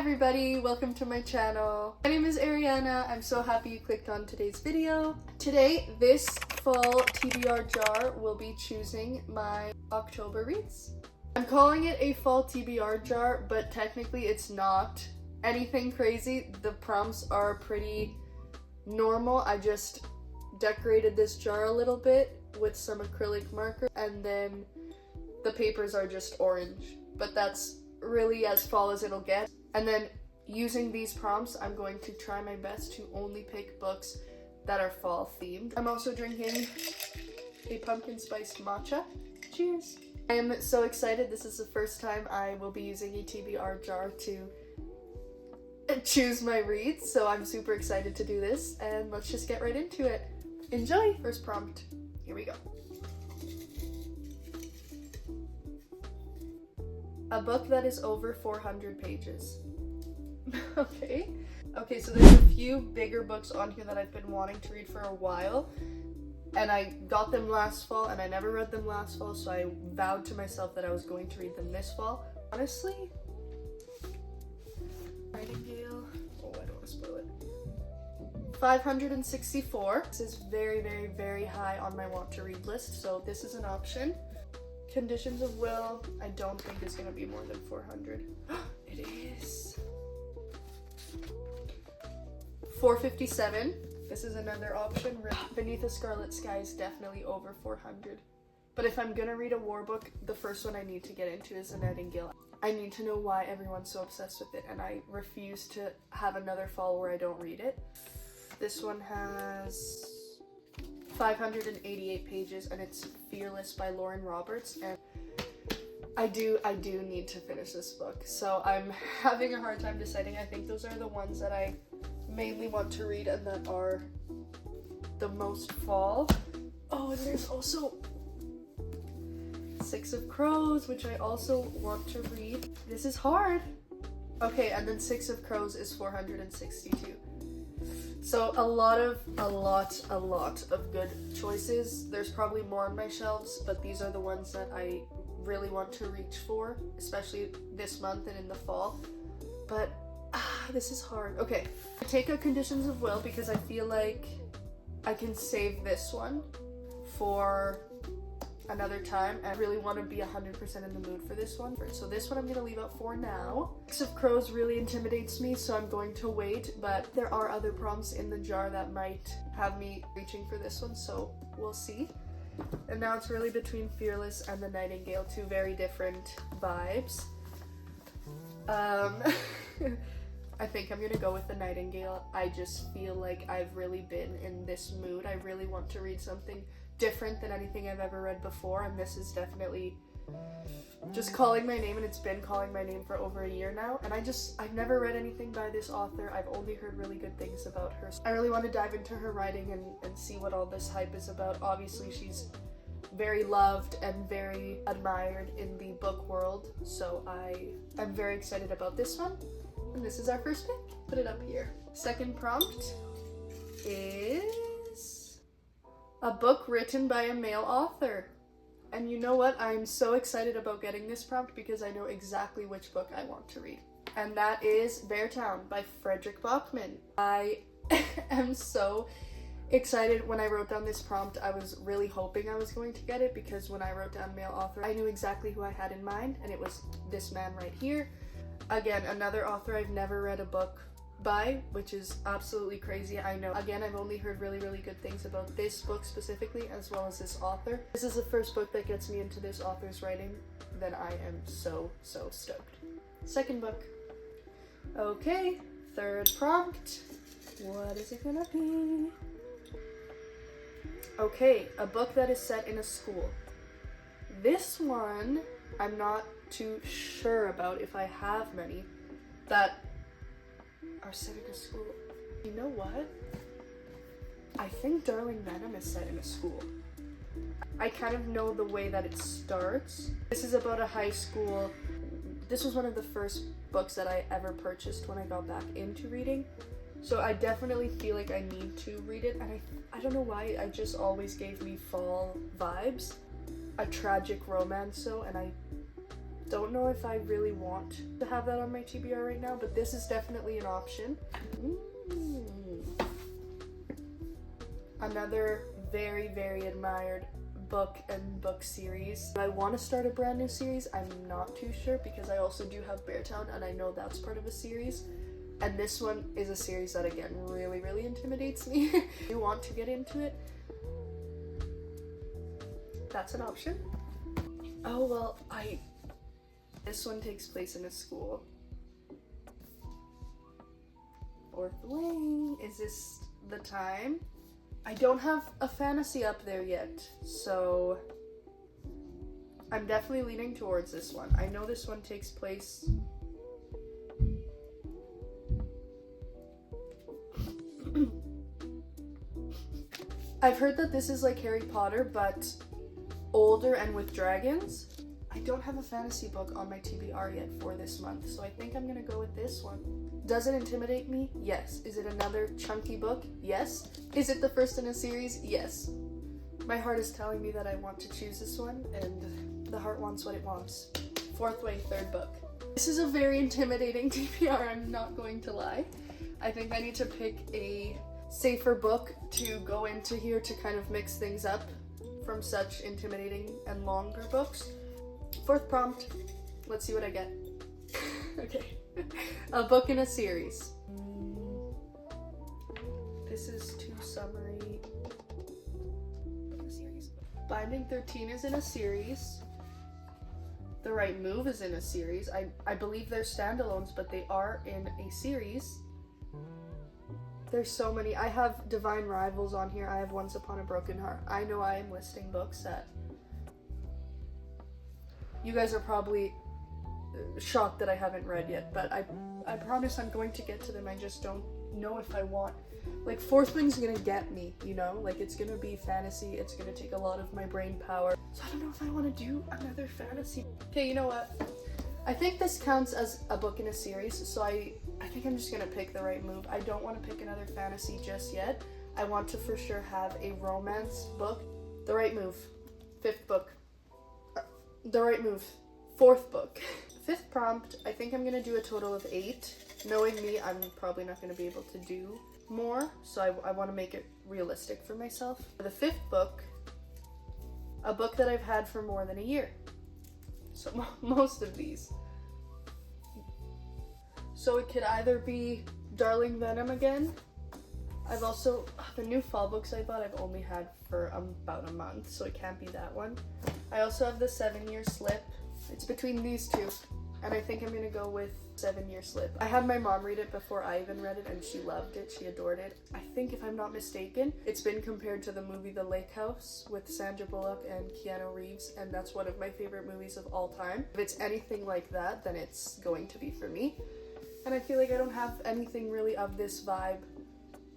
everybody, welcome to my channel. My name is Ariana. I'm so happy you clicked on today's video. Today, this fall TBR jar will be choosing my October reads. I'm calling it a fall TBR jar, but technically it's not anything crazy. The prompts are pretty normal. I just decorated this jar a little bit with some acrylic marker, and then the papers are just orange, but that's really as fall as it'll get. And then using these prompts, I'm going to try my best to only pick books that are fall themed. I'm also drinking a pumpkin spiced matcha. Cheers! I am so excited. This is the first time I will be using a TBR jar to choose my reads, so I'm super excited to do this, and let's just get right into it. Enjoy! First prompt. Here we go. A book that is over 400 pages. Okay, so there's a few bigger books on here that I've been wanting to read for a while, and I got them last fall and I never read them last fall, so I vowed to myself that I was going to read them this fall. Honestly, Nightingale, oh, I don't want to spoil it. 564. This is very, very, very high on my want to read list, so this is an option. Conditions of Will, I don't think is going to be more than 400. It is. 457. This is another option. Beneath a Scarlet Sky is definitely over 400. But if I'm going to read a war book, the first one I need to get into is The Nightingale. I need to know why everyone's so obsessed with it, and I refuse to have another fall where I don't read it. This one has 588 pages, and it's Fearless by Lauren Roberts, and I do need to finish this book, so I'm having a hard time deciding. I think those are the ones that I mainly want to read and that are the most fall. Oh, and there's also Six of Crows, which I also want to read. This is hard. Okay, and then Six of Crows is 462. So a lot of good choices. There's probably more on my shelves, but these are the ones that I really want to reach for, especially this month and in the fall. But this is hard. Okay, I take out Conditions of Will because I feel like I can save this one for another time. I really want to be 100% in the mood for this one. So this one I'm going to leave out for now. Six of Crows really intimidates me, so I'm going to wait, but there are other prompts in the jar that might have me reaching for this one, so we'll see. And now it's really between Fearless and The Nightingale, two very different vibes. I think I'm going to go with The Nightingale. I just feel like I've really been in this mood. I really want to read something different than anything I've ever read before, and this is definitely just calling my name, and it's been calling my name for over a year now, and I've never read anything by this author. I've only heard really good things about her. I really want to dive into her writing and see what all this hype is about. Obviously, she's very loved and very admired in the book world, so I'm very excited about this one, and this is our first pick. Put it up here. Second prompt is a book written by a male author. And you know what? I'm so excited about getting this prompt because I know exactly which book I want to read. And that is Beartown by Frederick Bachman. I am so excited. When I wrote down this prompt, I was really hoping I was going to get it, because when I wrote down male author, I knew exactly who I had in mind, and it was this man right here. Again, another author I've never read a book by, which is absolutely crazy. I know. Again, I've only heard really, really good things about this book specifically, as well as this author. This is the first book that gets me into this author's writing, then I am so stoked. Second book. Okay, third prompt. What is it gonna be? Okay, a book that is set in a school. This one, I'm not too sure about if I have many that are set in a school. You know what? I think Darling Venom is set in a school. I kind of know the way that it starts. This is about a high school. This was one of the first books that I ever purchased when I got back into reading. So I definitely feel like I need to read it, and I don't know why, it just always gave me fall vibes. A tragic romance, and Don't know if I really want to have that on my TBR right now, but this is definitely an option. Another very, very admired book and book series. I want to start a brand new series. I'm not too sure because I also do have Beartown and I know that's part of a series. And this one is a series that, again, really, really intimidates me. You want to get into it? That's an option. Oh, well, this one takes place in a school. Fourth Wing. Is this the time? I don't have a fantasy up there yet, so I'm definitely leaning towards this one. I know this one takes place... I've heard that this is like Harry Potter, but older and with dragons. I don't have a fantasy book on my TBR yet for this month, so I think I'm gonna go with this one. Does it intimidate me? Yes. Is it another chunky book? Yes. Is it the first in a series? Yes. My heart is telling me that I want to choose this one, and the heart wants what it wants. Fourth Wing, third book. This is a very intimidating TBR, I'm not going to lie. I think I need to pick a safer book to go into here to kind of mix things up from such intimidating and longer books. Fourth prompt. Let's see what I get. Okay. A book in a series. This is too summary. Binding 13 is in a series. The Right Move is in a series. I believe they're standalones, but they are in a series. There's so many. I have Divine Rivals on here. I have Once Upon a Broken Heart. I know I am listing books that you guys are probably shocked that I haven't read yet, but I promise I'm going to get to them. I just don't know if I want. Like, Fourth Wing's gonna get me, you know? Like, it's gonna be fantasy. It's gonna take a lot of my brain power. So I don't know if I want to do another fantasy. Okay, you know what? I think this counts as a book in a series, so I think I'm just gonna pick The Right Move. I don't want to pick another fantasy just yet. I want to for sure have a romance book. The Right Move. Fifth book. The Right Move. Fourth book. Fifth prompt, I think I'm gonna do a total of 8. Knowing me, I'm probably not gonna be able to do more, so I want to make it realistic for myself. The fifth book, a book that I've had for more than a year. So most of these. So it could either be Darling Venom again. I've also, the new fall books I bought I've only had for about a month, so it can't be that one. I also have the 7-Year Slip. It's between these two, and I think I'm gonna go with 7-Year Slip. I had my mom read it before I even read it, and she loved it, she adored it. I think, if I'm not mistaken, it's been compared to the movie The Lake House with Sandra Bullock and Keanu Reeves, and that's one of my favorite movies of all time. If it's anything like that, then it's going to be for me. And I feel like I don't have anything really of this vibe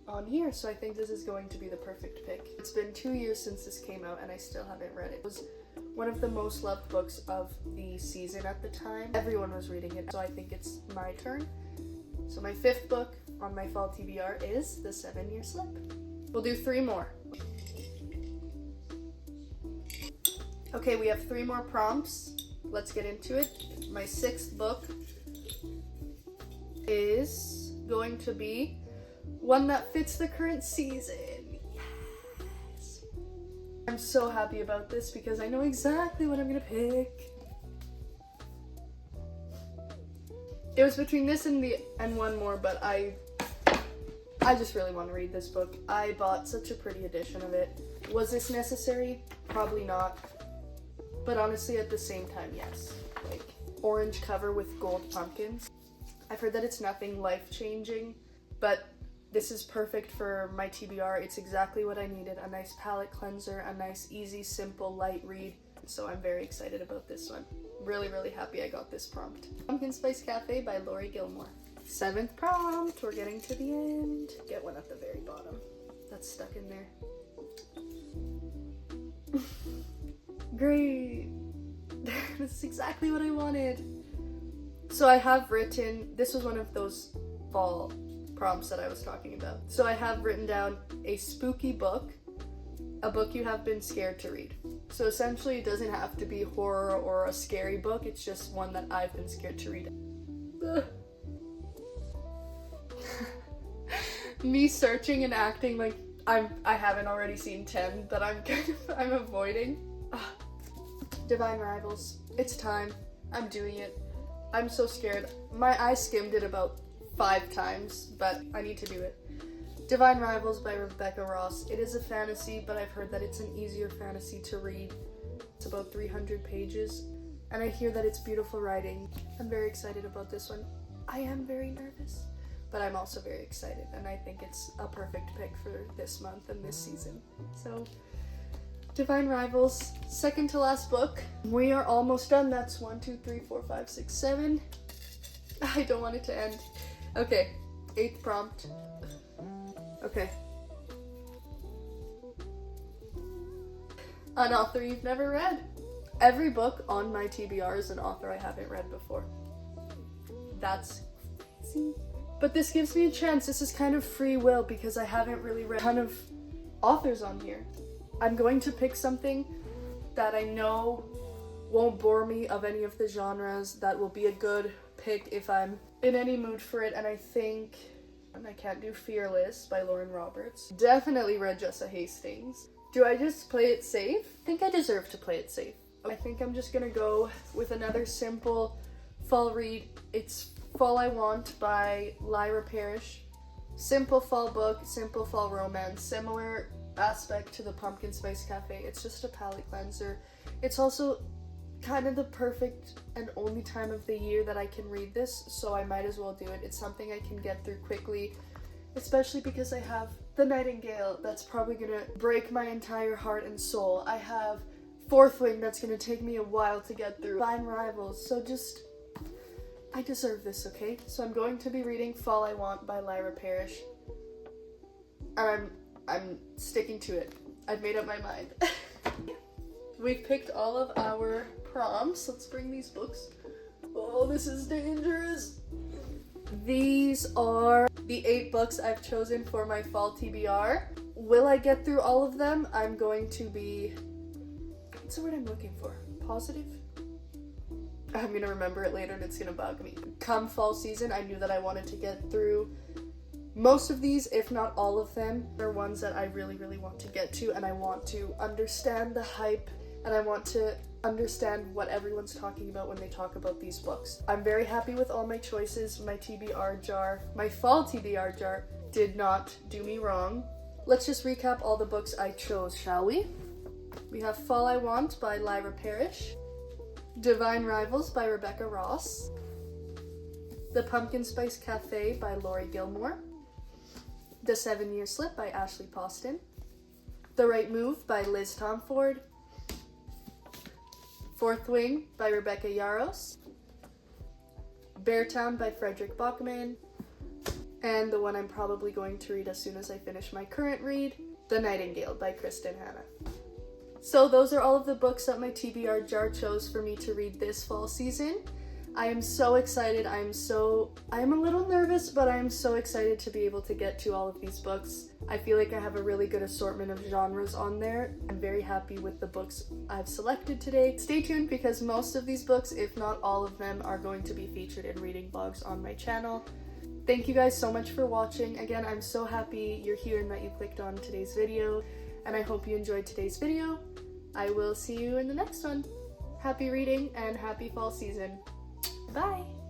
on here, so I think this is going to be the perfect pick. It's been 2 years since this came out, and I still haven't read it. It was one of the most loved books of the season at the time. Everyone was reading it, so I think it's my turn. So my fifth book on my fall TBR is The 7-Year Slip. We'll do 3 more. Okay, we have 3 more prompts. Let's get into it. My 6th book is going to be one that fits the current season. Yes! I'm so happy about this because I know exactly what I'm gonna pick. It was between this and one more, but I just really want to read this book. I bought such a pretty edition of it. Was this necessary? Probably not. But honestly, at the same time, yes. Like, orange cover with gold pumpkins. I've heard that it's nothing life-changing, but this is perfect for my TBR. It's exactly what I needed. A nice palette cleanser, a nice, easy, simple, light read. So I'm very excited about this one. Really, really happy I got this prompt. Pumpkin Spice Cafe by Lori Gilmore. 7th prompt. We're getting to the end. Get one at the very bottom. That's stuck in there. Great. This is exactly what I wanted. So I have written, this was one of those fall prompts that I was talking about. So I have written down a spooky book, a book you have been scared to read. So essentially it doesn't have to be horror or a scary book, it's just one that I've been scared to read. Me searching and acting like I haven't already seen 10 that I'm avoiding. Divine Rivals. It's time. I'm doing it. I'm so scared. I skimmed it about 5 times, but I need to do it. Divine Rivals by Rebecca Ross. It is a fantasy, but I've heard that it's an easier fantasy to read. It's about 300 pages, and I hear that it's beautiful writing. I'm very excited about this one. I am very nervous, but I'm also very excited, and I think it's a perfect pick for this month and this season. So, Divine Rivals, second to last book. We are almost done. That's 1, 2, 3, 4, 5, 6, 7. I don't want it to end. Okay, 8th prompt. Okay. An author you've never read. Every book on my TBR is an author I haven't read before. That's crazy. But this gives me a chance. This is kind of free will because I haven't really read a ton of authors on here. I'm going to pick something that I know won't bore me of any of the genres, that will be a good pick if I'm in any mood for it, and I think I Can't Do Fearless by Lauren Roberts. Definitely read Jessa Hastings. Do I just play it safe? I think I deserve to play it safe. I think I'm just gonna go with another simple fall read. It's Fall I Want by Lyra Parrish. Simple fall book, simple fall romance, similar aspect to the Pumpkin Spice Cafe. It's just a palette cleanser. It's also kind of the perfect and only time of the year that I can read this, so I might as well do it. It's something I can get through quickly, especially because I have The Nightingale that's probably gonna break my entire heart and soul. I have Fourth Wing that's gonna take me a while to get through. Divine Rivals, so just, I deserve this, okay? So I'm going to be reading Fall I Want by Lyra Parrish, and I'm sticking to it. I've made up my mind. We've picked all of our prompts. Let's bring these books. Oh, this is dangerous. These are the 8 books I've chosen for my fall TBR. Will I get through all of them? I'm going to be, what's the word I'm looking for? Positive? I'm gonna remember it later and it's gonna bug me. Come fall season, I knew that I wanted to get through most of these, if not all of them. They're ones that I really, really want to get to, and I want to understand the hype, and I want to understand what everyone's talking about when they talk about these books. I'm very happy with all my choices. My TBR jar, my fall TBR jar, did not do me wrong. Let's just recap all the books I chose, shall we? We have Fall I Want by Lyra Parrish, Divine Rivals by Rebecca Ross, The Pumpkin Spice Cafe by Laurie Gilmore, The 7-Year Slip by Ashley Poston, The Right Move by Liz Tomford, Fourth Wing by Rebecca Yaros, Beartown by Frederick Bachman, and the one I'm probably going to read as soon as I finish my current read, The Nightingale by Kristen Hanna. So those are all of the books that my TBR jar chose for me to read this fall season. I am so excited. I'm a little nervous, but I'm so excited to be able to get to all of these books. I feel like I have a really good assortment of genres on there. I'm very happy with the books I've selected today. Stay tuned because most of these books, if not all of them, are going to be featured in reading vlogs on my channel. Thank you guys so much for watching. Again, I'm so happy you're here and that you clicked on today's video, and I hope you enjoyed today's video. I will see you in the next one. Happy reading and happy fall season. Bye!